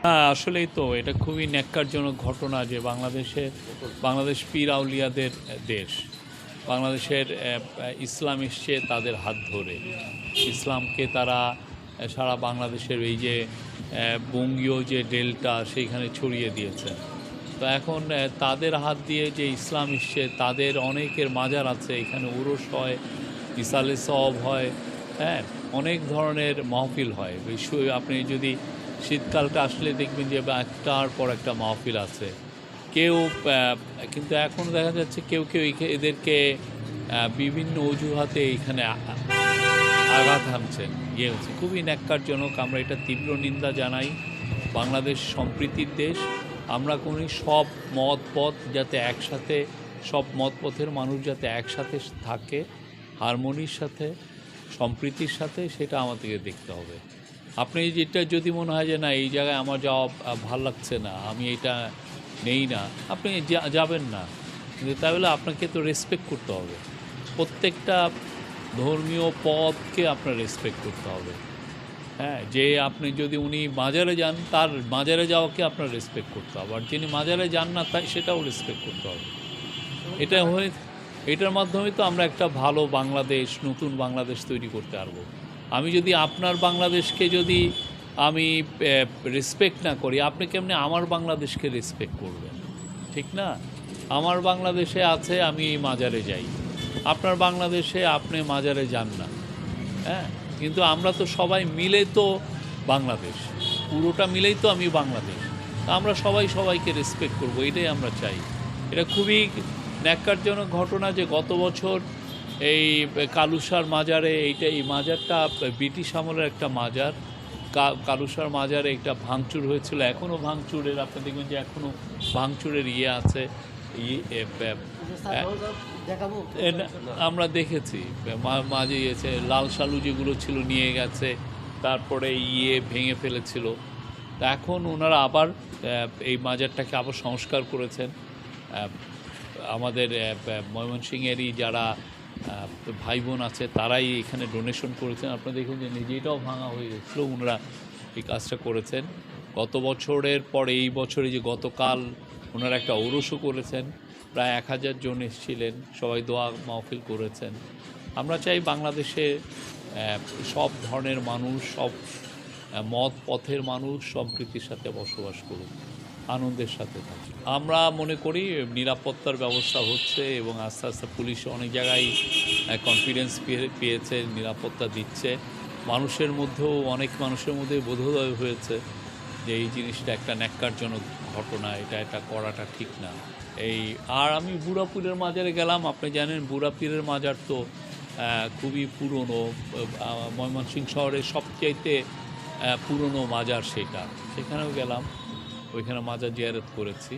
হ্যাঁ, আসলেই তো এটা খুবই ন্যক্কারজনক ঘটনা যে বাংলাদেশ পীর আউলিয়াদের দেশ। বাংলাদেশের ইসলাম এসছে তাদের হাত ধরে। ইসলামকে তারা সারা বাংলাদেশের এই যে বঙ্গীয় যে ডেল্টা সেইখানে ছড়িয়ে দিয়েছেন। তো এখন তাদের হাত দিয়ে যে ইসলাম এসছে তাদের অনেকের মাজার আছে, এখানে উরুস হয়, ইসালে সওয়াব হয়, হ্যাঁ, অনেক ধরনের মাহফিল হয়। আপনি যদি শীতকালটা আসলে দেখবেন যে একটার পর একটা মাহফিল আছে। কেউ কিন্তু এখন দেখা যাচ্ছে কেউ এদেরকে বিভিন্ন অজুহাতে এখানে আঘাত হানছেন, হচ্ছে খুবই ন্যক্কারজনক। আমরা এটা তীব্র নিন্দা জানাই। বাংলাদেশ সম্প্রীতির দেশ। আমরা কোন সব মত পথ যাতে একসাথে, সব মত পথের মানুষ যাতে একসাথে থাকে, হারমোনির সাথে, সম্প্রীতির সাথে, সেটা আমাদেরকে দেখতে হবে। আপনি যেটা যদি মনে হয় যে না এই জায়গায় আমার যাওয়া ভাল লাগছে না, আমি এটা নেই না, আপনি যাবেন না। কিন্তু তাহলে আপনাকে তো রেসপেক্ট করতে হবে। প্রত্যেকটা ধর্মীয় পথকে আপনার রেসপেক্ট করতে হবে। হ্যাঁ, যে আপনি যদি উনি মাজারে যান, তার মাজারে যাওয়াকে আপনার রেসপেক্ট করতে হবে। আর যিনি মাজারে যান না, তাই সেটাও রেসপেক্ট করতে হবে। এটার মাধ্যমে তো আমরা একটা ভালো বাংলাদেশ, নতুন বাংলাদেশ তৈরি করতে পারবো। আমি যদি আপনার বাংলাদেশকে যদি আমি রেসপেক্ট না করি, আপনি কেমনে আমার বাংলাদেশকে রেসপেক্ট করবেন? ঠিক না? আমার বাংলাদেশে আছে আমি এই মাজারে যাই, আপনার বাংলাদেশে আপনি মাজারে যান না। হ্যাঁ, কিন্তু আমরা তো সবাই মিলে তো বাংলাদেশ, পুরোটা মিলেই তো আমি বাংলাদেশ। আমরা সবাই সবাইকে রেসপেক্ট করব, এটাই আমরা চাই। এটা খুবই ন্যক্কারজনক ঘটনা যে গত বছর এই কালুসার মাজারে, এই মাজারটা ব্রিটিশ আমলের একটা মাজার। কালুসার মাজারে একটা ভাঙচুর হয়েছিল, এখনও ভাঙচুরের, আপনি দেখবেন যে এখনও ভাঙচুরের আছে। আমরা দেখেছি মাঝে ইয়েছে, লাল সালু যেগুলো ছিল নিয়ে গেছে, তারপরে ভেঙে ফেলেছিল। তা এখন ওনারা আবার এই মাজারটাকে আবার সংস্কার করেছেন। আমাদের ময়মনসিংহেরই যারা ভাই বোন আছে তারাই এখানে ডোনেশন করেছেন। আপনারা দেখুন যে নিজেটাও ভাঙা হয়ে গেছিলো, ওনারা এই কাজটা করেছেন। গত বছরের পরে এই বছরে যে গতকাল ওনারা একটা ঔরসও করেছেন, প্রায় 1000 জন এসেছিলেন, সবাই দোয়া মাহফিল করেছেন। আমরা চাই বাংলাদেশে সব ধরনের মানুষ, সব মত পথের মানুষ সম্প্রীতির সাথে বসবাস করুক, আনন্দের সাথে থাকে। আমরা মনে করি নিরাপত্তার ব্যবস্থা হচ্ছে এবং আস্তে আস্তে পুলিশ অনেক জায়গায় কনফিডেন্স পেয়েছে, নিরাপত্তা দিচ্ছে। অনেক মানুষের মধ্যে বোধোদয় হয়েছে যে এই জিনিসটা একটা ন্যক্কারজনক ঘটনা, এটা করাটা ঠিক না। আর আমি বুড়া পীরের মাজারে গেলাম। আপনি জানেন বুড়া পীরের মাজার তো খুবই পুরনো, ময়মনসিংহ শহরের সবচাইতে পুরনো মাজার সেখানেও গেলাম, ওইখানে মাজার জিয়ারত করেছি।